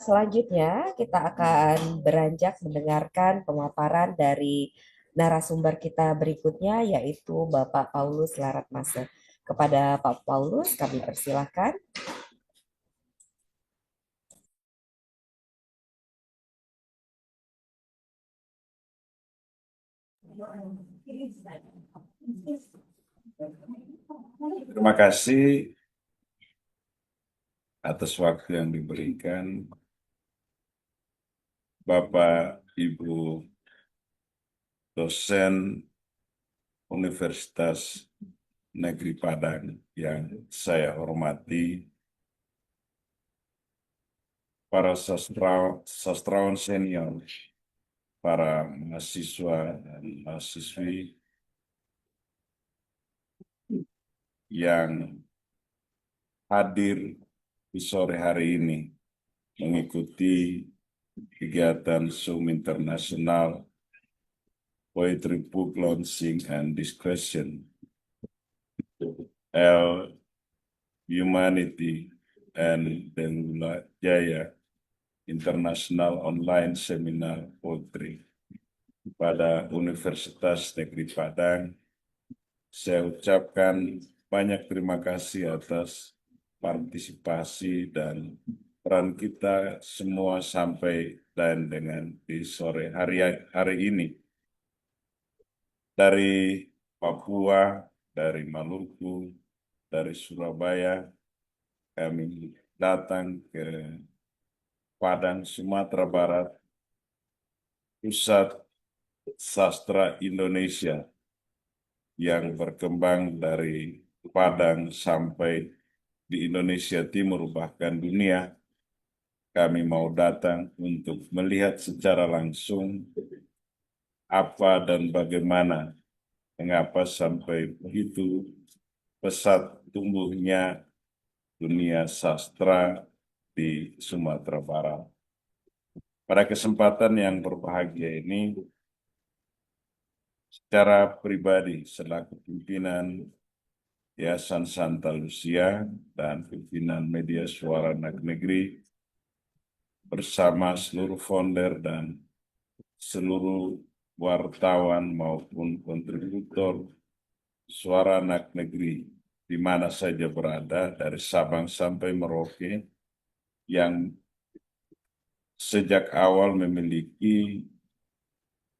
Selanjutnya, kita akan beranjak mendengarkan pemaparan dari narasumber kita berikutnya, yaitu Bapak Paulus Laratmase. Kepada Pak Paulus, kami persilahkan. Terima kasih atas waktu yang diberikan Bapak, Ibu dosen Universitas Negeri Padang yang saya hormati, para sastrawan senior, para mahasiswa dan mahasiswi yang hadir di sore hari ini mengikuti kegiatan Zoom Internasional Poetry Book Launching and Discussion L Humanity and Dengula Jaya International Online Seminar Poetry pada Universitas Negeri Padang. Saya ucapkan banyak terima kasih atas partisipasi dan peran kita semua sampai dan dengan di sore hari ini. Dari Papua, dari Maluku, dari Surabaya, kami datang ke Padang, Sumatera Barat, Pusat Sastra Indonesia yang berkembang dari Padang sampai di Indonesia Timur, bahkan dunia. Kami mau datang untuk melihat secara langsung apa dan bagaimana, mengapa sampai begitu pesat tumbuhnya dunia sastra di Sumatera Barat. Pada kesempatan yang berbahagia ini, secara pribadi selaku pimpinan Yayasan Santa Lucia dan pimpinan Media Suara Anak Negeri bersama seluruh founder dan seluruh wartawan maupun kontributor Suara Anak Negeri di mana saja berada dari Sabang sampai Merauke yang sejak awal memiliki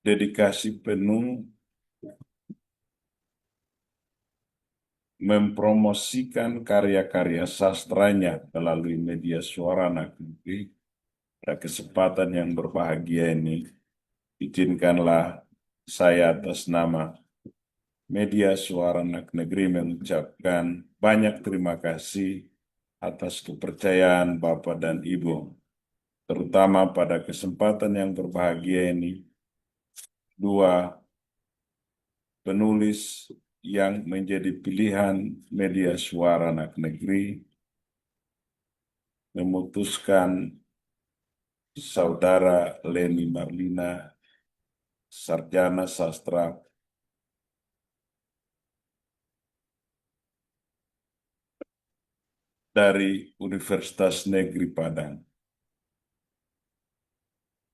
dedikasi penuh mempromosikan karya-karya sastranya melalui media Suara Anak Negeri. Pada kesempatan yang berbahagia ini, izinkanlah saya atas nama Media Suara Anak Negeri mengucapkan banyak terima kasih atas kepercayaan Bapak dan Ibu, terutama pada kesempatan yang berbahagia ini, dua penulis yang menjadi pilihan Media Suara Anak Negeri memutuskan Saudara Leni Marlina, sarjana sastra dari Universitas Negeri Padang,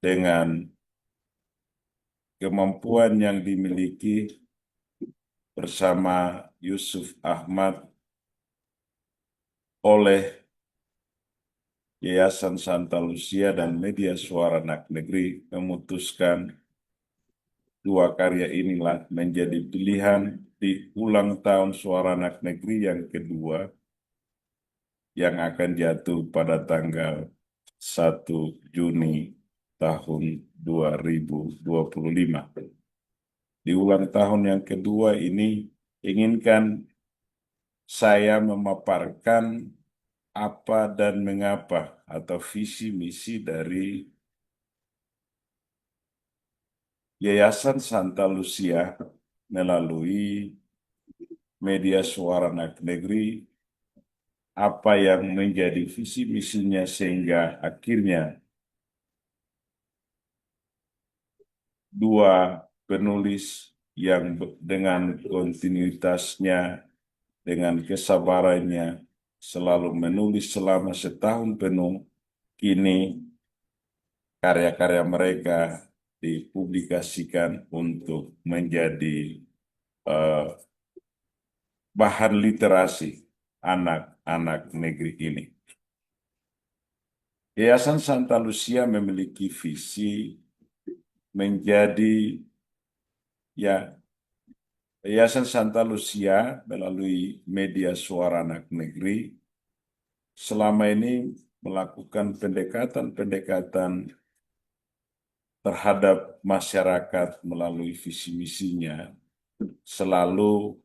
dengan kemampuan yang dimiliki bersama Yusuf Ahmad oleh Yayasan Santa Lucia dan Media Suara Anak Negeri memutuskan dua karya inilah menjadi pilihan di ulang tahun Suara Anak Negeri yang kedua yang akan jatuh pada tanggal 1 Juni tahun 2025. Di ulang tahun yang kedua ini inginkan saya memaparkan apa dan mengapa atau visi misi dari Yayasan Santa Lucia melalui Media Suara Anak Negeri, apa yang menjadi visi misinya sehingga akhirnya dua penulis yang dengan kontinuitasnya, dengan kesabarannya, selalu menulis selama setahun penuh, kini karya-karya mereka dipublikasikan untuk menjadi eh, bahan literasi anak-anak negeri ini. Yayasan Santa Lucia memiliki visi menjadi ya Yayasan Santa Lucia melalui media Suara Anak Negeri selama ini melakukan pendekatan-pendekatan terhadap masyarakat melalui visi misinya selalu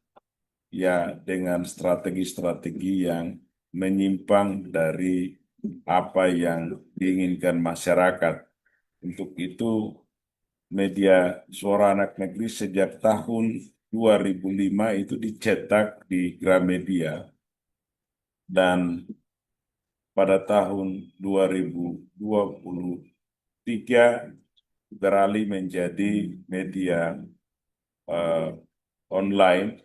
dengan strategi-strategi yang menyimpang dari apa yang diinginkan masyarakat. Untuk itu, media Suara Anak Negeri sejak tahun 2005 itu dicetak di Gramedia dan pada tahun 2023 beralih menjadi media eh, online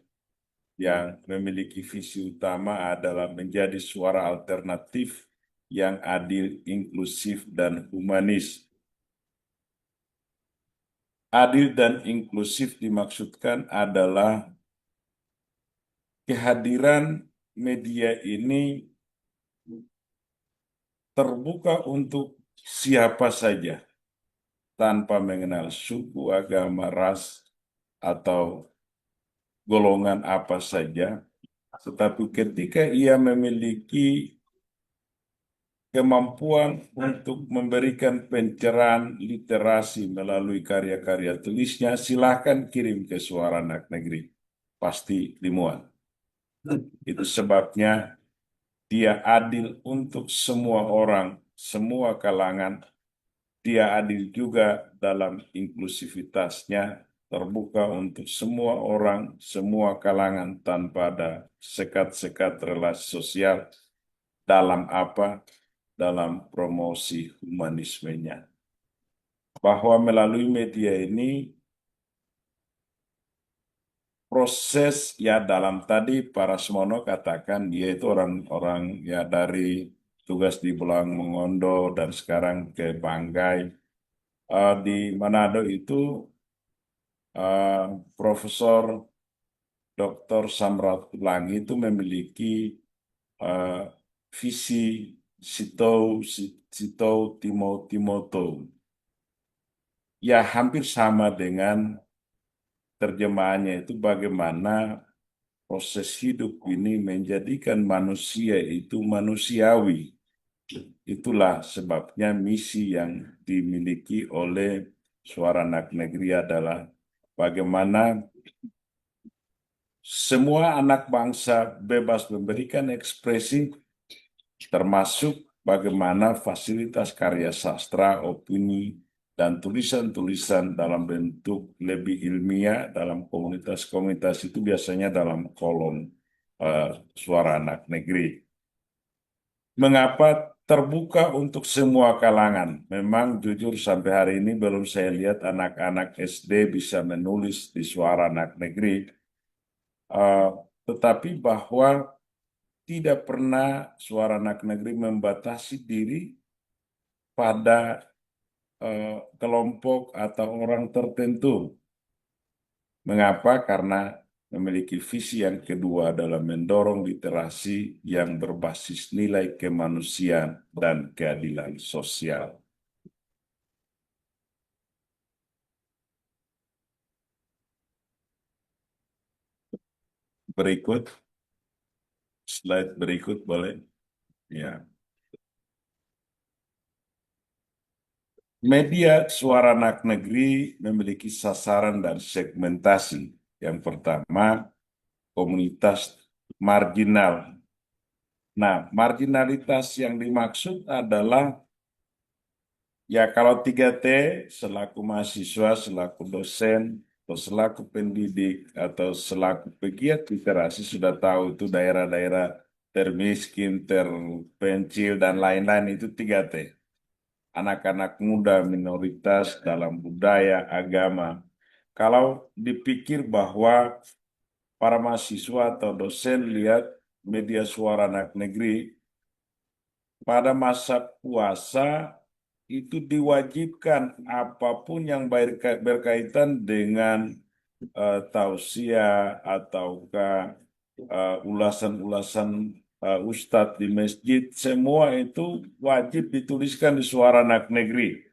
yang memiliki visi utama adalah menjadi suara alternatif yang adil, inklusif, dan humanis. Adil dan inklusif dimaksudkan adalah kehadiran media ini terbuka untuk siapa saja, tanpa mengenal suku, agama, ras, atau golongan apa saja. Tetapi ketika ia memiliki kemampuan untuk memberikan pencerahan literasi melalui karya-karya tulisnya, silahkan kirim ke Suara Anak Negeri. Pasti dimuat. Itu sebabnya dia adil untuk semua orang, semua kalangan. Dia adil juga dalam inklusivitasnya, terbuka untuk semua orang, semua kalangan tanpa ada sekat-sekat relasi sosial. Dalam apa? Dalam promosi humanismenya. Bahwa melalui media ini proses dalam tadi para Semono katakan dia itu orang-orang dari tugas di Pulau Mengondo dan sekarang ke Banggai. Di Manado itu Profesor Dr. Samratulangi itu memiliki eh, visi Sitou Timoto. Ya hampir sama dengan terjemahannya itu bagaimana proses hidup ini menjadikan manusia itu manusiawi. Itulah sebabnya misi yang dimiliki oleh Suara Anak Negeri adalah bagaimana semua anak bangsa bebas memberikan ekspresi, termasuk bagaimana fasilitas karya sastra, opini, dan tulisan-tulisan dalam bentuk lebih ilmiah dalam komunitas-komunitas itu biasanya dalam kolom Suara Anak Negeri. Mengapa terbuka untuk semua kalangan? Memang jujur sampai hari ini belum saya lihat anak-anak SD bisa menulis di Suara Anak Negeri. Tetapi bahwa tidak pernah Suara Anak Negeri membatasi diri pada kelompok atau orang tertentu. Mengapa? Karena memiliki visi yang kedua dalam mendorong literasi yang berbasis nilai kemanusiaan dan keadilan sosial. Berikut, slide berikut boleh. Ya. Media Suara Anak Negeri memiliki sasaran dan segmentasi. Yang pertama, komunitas marginal. Nah, marginalitas yang dimaksud adalah kalau 3T selaku mahasiswa, selaku dosen, atau selaku pendidik, atau selaku pegiat literasi sudah tahu itu daerah-daerah termiskin, terpencil, dan lain-lain itu 3T. Anak-anak muda, minoritas dalam budaya, agama. Kalau dipikir bahwa para mahasiswa atau dosen lihat media Suara Anak Negeri pada masa puasa itu diwajibkan apapun yang berkaitan dengan tausiah ataukah ulasan-ulasan ustadz di masjid, semua itu wajib dituliskan di Suara Anak Negeri.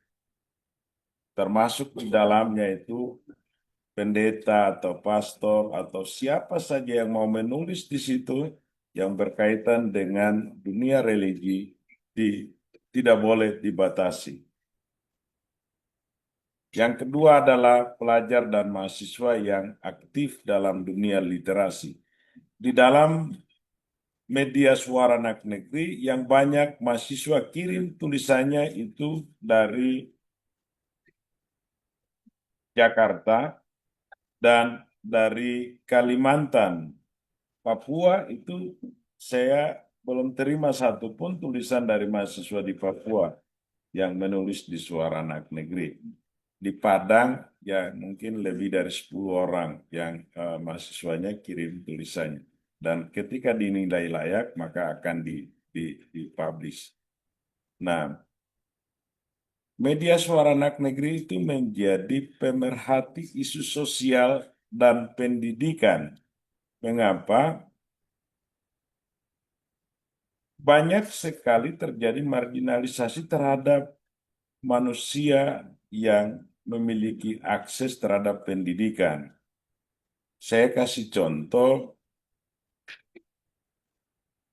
Termasuk di dalamnya itu pendeta atau pastor atau siapa saja yang mau menulis di situ yang berkaitan dengan dunia religi tidak boleh dibatasi. Yang kedua adalah pelajar dan mahasiswa yang aktif dalam dunia literasi. Di dalam media Suara Anak Negeri yang banyak mahasiswa kirim tulisannya itu dari Jakarta dan dari Kalimantan. Papua itu saya belum terima satupun tulisan dari mahasiswa di Papua yang menulis di Suara Anak Negeri. Di Padang ya mungkin lebih dari 10 orang yang mahasiswanya kirim tulisannya. Dan ketika dinilai layak maka akan dipublish. Nah, media Suara Anak Negeri itu menjadi pemerhati isu sosial dan pendidikan. Mengapa? Banyak sekali terjadi marginalisasi terhadap manusia yang memiliki akses terhadap pendidikan. Saya kasih contoh,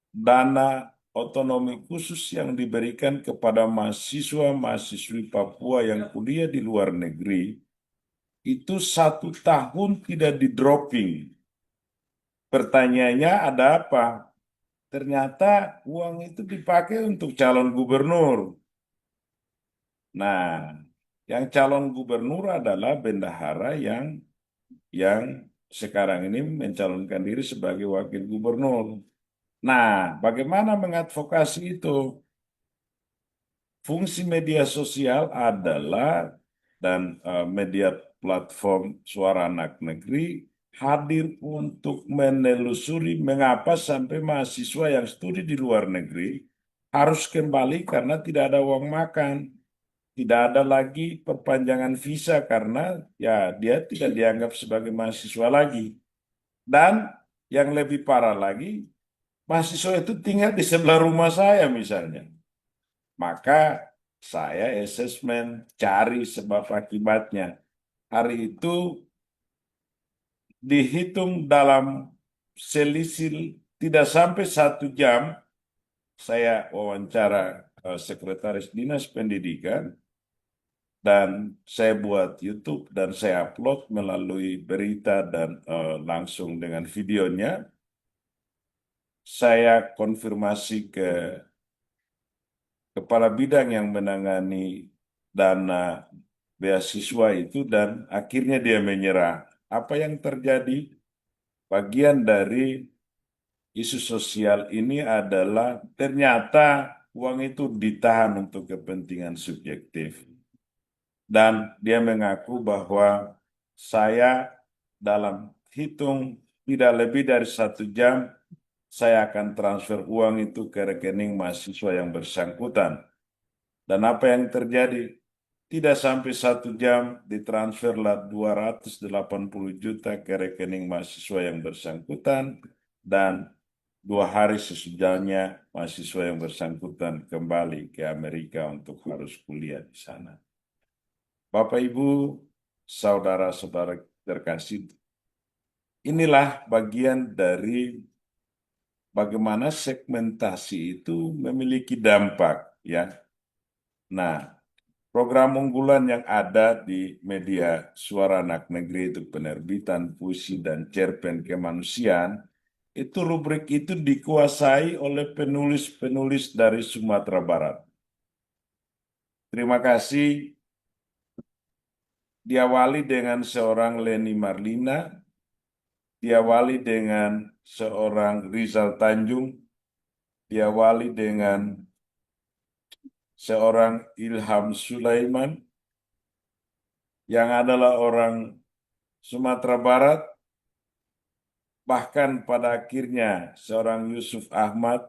dana otonomi khusus yang diberikan kepada mahasiswa-mahasiswi Papua yang kuliah di luar negeri, itu 1 tahun tidak di-dropping. Pertanyaannya ada apa? Ternyata uang itu dipakai untuk calon gubernur. Nah, yang calon gubernur adalah bendahara yang sekarang ini mencalonkan diri sebagai wakil gubernur. Nah, bagaimana mengadvokasi itu? Fungsi media sosial adalah dan media platform Suara Anak Negeri hadir untuk menelusuri mengapa sampai mahasiswa yang studi di luar negeri harus kembali karena tidak ada uang makan. Tidak ada lagi perpanjangan visa karena ya dia tidak dianggap sebagai mahasiswa lagi. Dan yang lebih parah lagi, mahasiswa itu tinggal di sebelah rumah saya misalnya. Maka saya asesmen cari sebab akibatnya. Hari itu dihitung dalam selisih tidak sampai 1 jam saya wawancara sekretaris dinas pendidikan dan saya buat YouTube dan saya upload melalui berita dan langsung dengan videonya. Saya konfirmasi ke kepala bidang yang menangani dana beasiswa itu dan akhirnya dia menyerah. Apa yang terjadi? Bagian dari isu sosial ini adalah ternyata uang itu ditahan untuk kepentingan subjektif. Dan dia mengaku bahwa saya dalam hitung tidak lebih dari 1 jam, saya akan transfer uang itu ke rekening mahasiswa yang bersangkutan. Dan apa yang terjadi? Tidak sampai 1 jam ditransferlah 280 juta ke rekening mahasiswa yang bersangkutan dan 2 hari sesudahnya mahasiswa yang bersangkutan kembali ke Amerika untuk harus kuliah di sana. Bapak, Ibu, saudara-saudara terkasih, inilah bagian dari bagaimana segmentasi itu memiliki dampak, ya. Nah, program unggulan yang ada di media Suara Anak Negeri itu penerbitan puisi dan cerpen kemanusiaan, itu rubrik itu dikuasai oleh penulis-penulis dari Sumatera Barat. Terima kasih. Diawali dengan seorang Leni Marlina, diawali dengan seorang Rizal Tanjung, diawali dengan seorang Ilham Sulaiman, yang adalah orang Sumatera Barat, bahkan pada akhirnya seorang Yusuf Ahmad,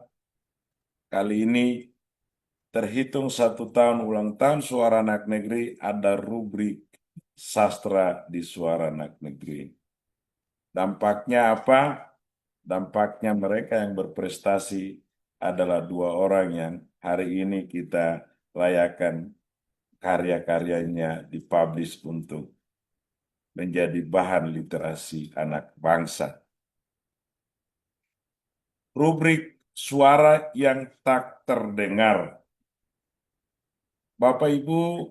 kali ini terhitung 1 tahun ulang tahun Suara Anak Negeri, ada rubrik sastra di Suara Anak Negeri. Dampaknya apa? Dampaknya mereka yang berprestasi adalah 2 orang yang hari ini kita rayakan karya-karyanya dipublish untuk menjadi bahan literasi anak bangsa. Rubrik suara yang tak terdengar. Bapak Ibu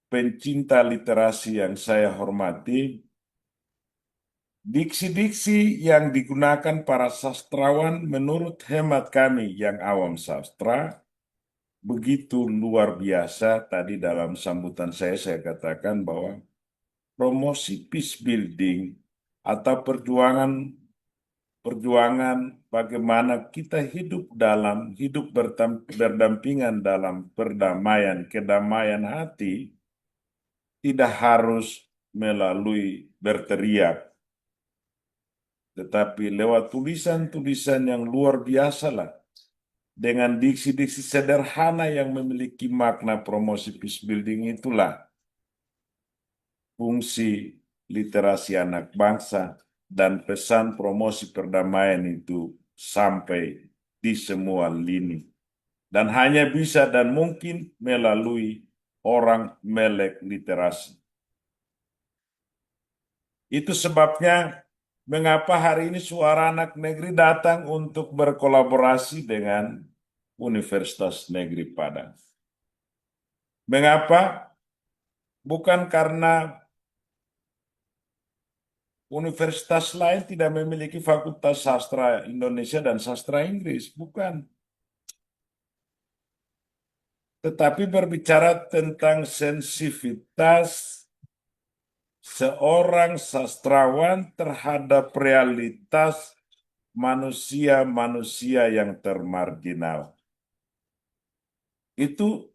pencinta literasi yang saya hormati, diksi-diksi yang digunakan para sastrawan menurut hemat kami yang awam sastra begitu luar biasa. Tadi dalam sambutan saya katakan bahwa promosi peace building atau perjuangan bagaimana kita hidup berdampingan dalam perdamaian, kedamaian hati, tidak harus melalui berteriak, tetapi lewat tulisan-tulisan yang luar biasa lah, dengan diksi-diksi sederhana yang memiliki makna. Promosi peace building itulah fungsi literasi anak bangsa, dan pesan promosi perdamaian itu sampai di semua lini. Dan hanya bisa dan mungkin melalui orang melek literasi. Itu sebabnya mengapa hari ini Suara Anak Negeri datang untuk berkolaborasi dengan Universitas Negeri Padang. Mengapa? Bukan karena universitas lain tidak memiliki fakultas sastra Indonesia dan sastra Inggris, bukan. Tetapi berbicara tentang sensitivitas seorang sastrawan terhadap realitas manusia-manusia yang termarginal. Itu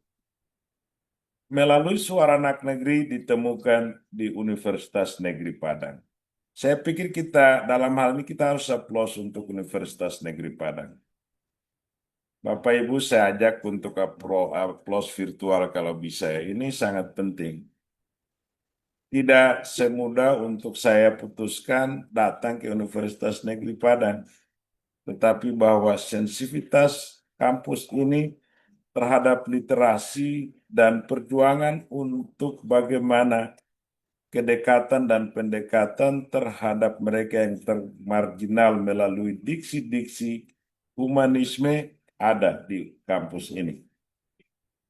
melalui Suara Anak Negeri ditemukan di Universitas Negeri Padang. Saya pikir kita dalam hal ini kita harus aplaus untuk Universitas Negeri Padang. Bapak Ibu saya ajak untuk aplaus virtual kalau bisa ya. Ini sangat penting. Tidak semudah untuk saya putuskan datang ke Universitas Negeri Padang, tetapi bahwa sensitivitas kampus ini terhadap literasi dan perjuangan untuk bagaimana kedekatan dan pendekatan terhadap mereka yang termarginal melalui diksi-diksi humanisme ada di kampus ini.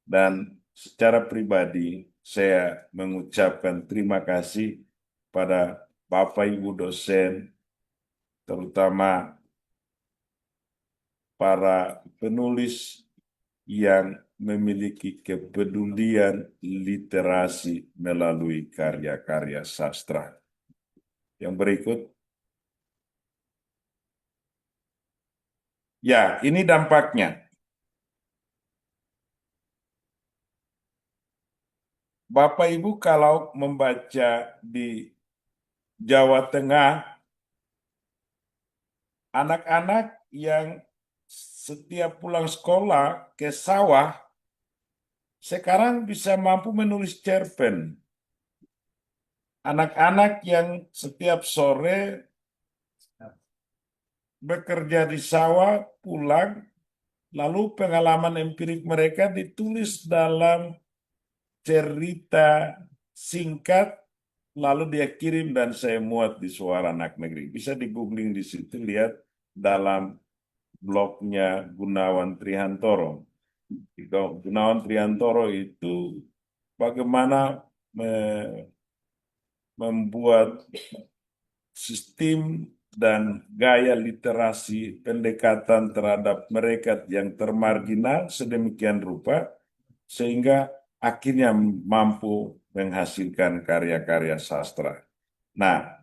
Dan secara pribadi saya mengucapkan terima kasih pada Bapak Ibu dosen, terutama para penulis yang memiliki kepedulian literasi melalui karya-karya sastra. Yang berikut. Ya, ini dampaknya. Bapak Ibu kalau membaca di Jawa Tengah, anak-anak yang setiap pulang sekolah ke sawah sekarang bisa mampu menulis cerpen. Anak-anak yang setiap sore bekerja di sawah pulang, lalu pengalaman empirik mereka ditulis dalam cerita singkat, lalu dia kirim dan saya muat di Suara Anak Negeri. Bisa di googling di situ, lihat dalam blognya Gunawan Trihantoro. Gunawan Trihantoro itu bagaimana membuat sistem dan gaya literasi pendekatan terhadap mereka yang termarginal sedemikian rupa sehingga akhirnya mampu menghasilkan karya-karya sastra. Nah,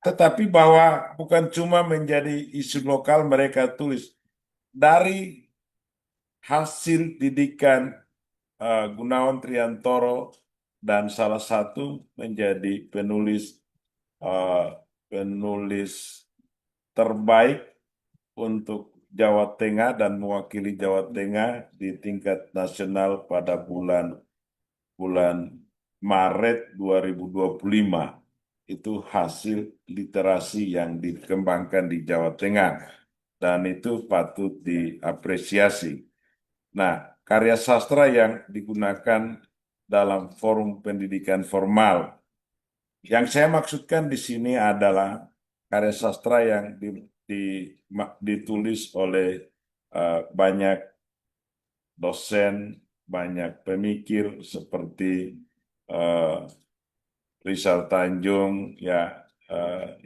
tetapi bahwa bukan cuma menjadi isu lokal mereka tulis, dari hasil didikan Gunawan Triantoro dan salah satu menjadi penulis penulis terbaik untuk Jawa Tengah dan mewakili Jawa Tengah di tingkat nasional pada bulan Maret 2025. Itu hasil literasi yang dikembangkan di Jawa Tengah dan itu patut diapresiasi. Nah, karya sastra yang digunakan dalam forum pendidikan formal. Yang saya maksudkan di sini adalah karya sastra yang ditulis oleh banyak dosen, banyak pemikir seperti eh, Rizal Tanjung, ya,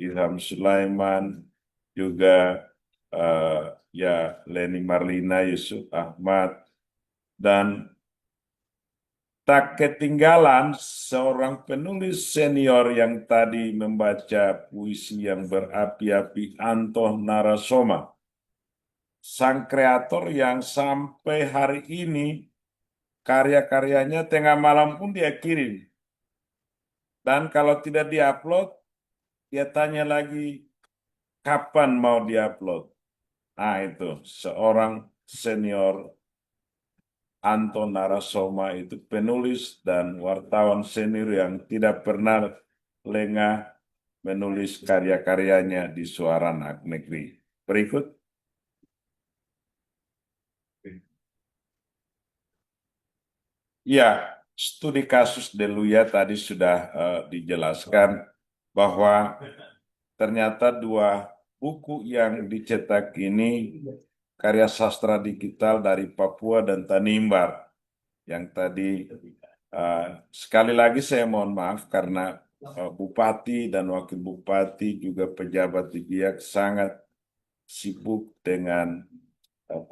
Ilham Sulaiman, juga eh, ya Leni Marlina, Yusuf Ahmad, dan tak ketinggalan seorang penulis senior yang tadi membaca puisi yang berapi-api, Anton Narasoma, sang kreator yang sampai hari ini karya-karyanya tengah malam pun dia kirim. Dan kalau tidak diupload, dia tanya lagi kapan mau diupload. Nah itu, seorang senior Anton Narasoma itu penulis dan wartawan senior yang tidak pernah lengah menulis karya-karyanya di Suara Anak Negeri. Berikut. Ya, studi kasus Deluya tadi sudah dijelaskan bahwa ternyata dua buku yang dicetak ini karya sastra digital dari Papua dan Tanimbar. Yang tadi sekali lagi saya mohon maaf karena Bupati dan Wakil Bupati juga pejabat di Biak sangat sibuk dengan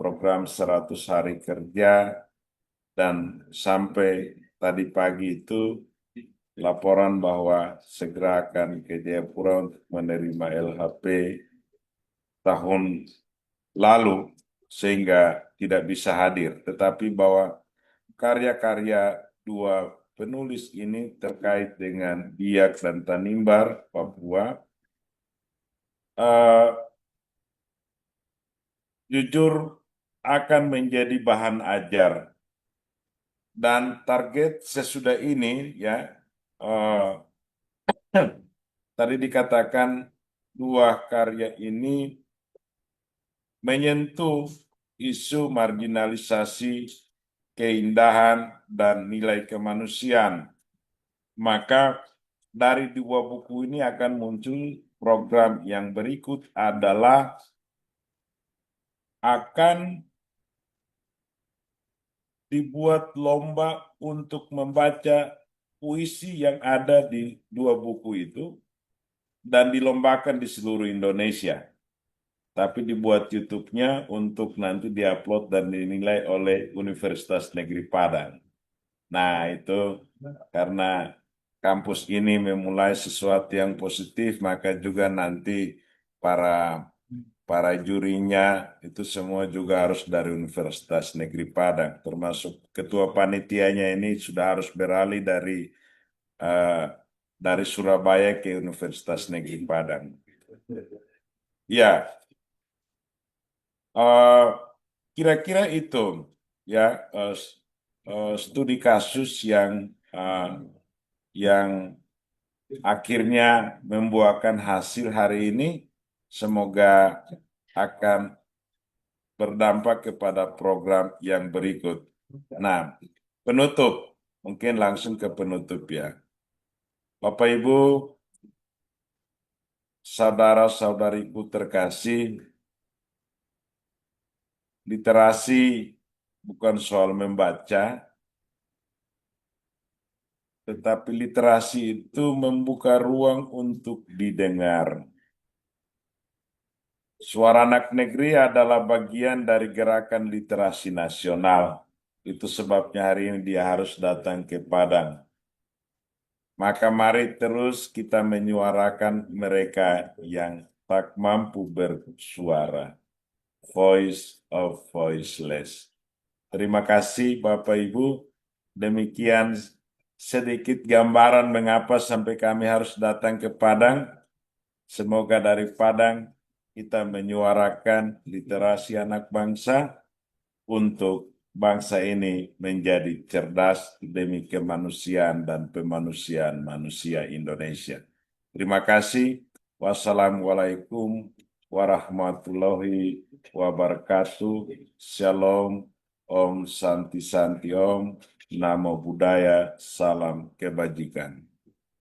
program 100 hari kerja dan sampai tadi pagi itu laporan bahwa segera akan ke Jayapura untuk menerima LHP tahun lalu sehingga tidak bisa hadir. Tetapi bahwa karya-karya dua penulis ini terkait dengan Biak dan Tanimbar, Papua, eh, jujur akan menjadi bahan ajar. Dan target sesudah ini ya, eh, tadi dikatakan dua karya ini menyentuh isu marginalisasi, keindahan, dan nilai kemanusiaan. Maka dari dua buku ini akan muncul program yang berikut adalah akan dibuat lomba untuk membaca puisi yang ada di dua buku itu dan dilombakan di seluruh Indonesia. Tapi dibuat YouTube-nya untuk nanti diupload dan dinilai oleh Universitas Negeri Padang. Nah, itu karena kampus ini memulai sesuatu yang positif, maka juga nanti para para jurinya itu semua juga harus dari Universitas Negeri Padang, termasuk ketua panitianya ini sudah harus beralih eh, dari Surabaya ke Universitas Negeri Padang. Ya, eh, kira-kira itu ya, studi kasus eh, yang akhirnya membuahkan hasil hari ini, semoga akan berdampak kepada program yang berikut. Nah, penutup, mungkin langsung ke penutup ya. Bapak Ibu, saudara-saudariku terkasih, literasi bukan soal membaca, tetapi literasi itu membuka ruang untuk didengar. Suara Anak Negeri adalah bagian dari gerakan literasi nasional. Itu sebabnya hari ini dia harus datang ke Padang. Maka mari terus kita menyuarakan mereka yang tak mampu bersuara. Voice of voiceless. Terima kasih Bapak Ibu. Demikian sedikit gambaran mengapa sampai kami harus datang ke Padang. Semoga dari Padang kita menyuarakan literasi anak bangsa untuk bangsa ini menjadi cerdas demi kemanusiaan dan pemanusiaan manusia Indonesia. Terima kasih. Wassalamualaikum warahmatullahi wabarakatuh. Shalom. Om Santi Santi Om. Namo Buddhaya. Salam kebajikan.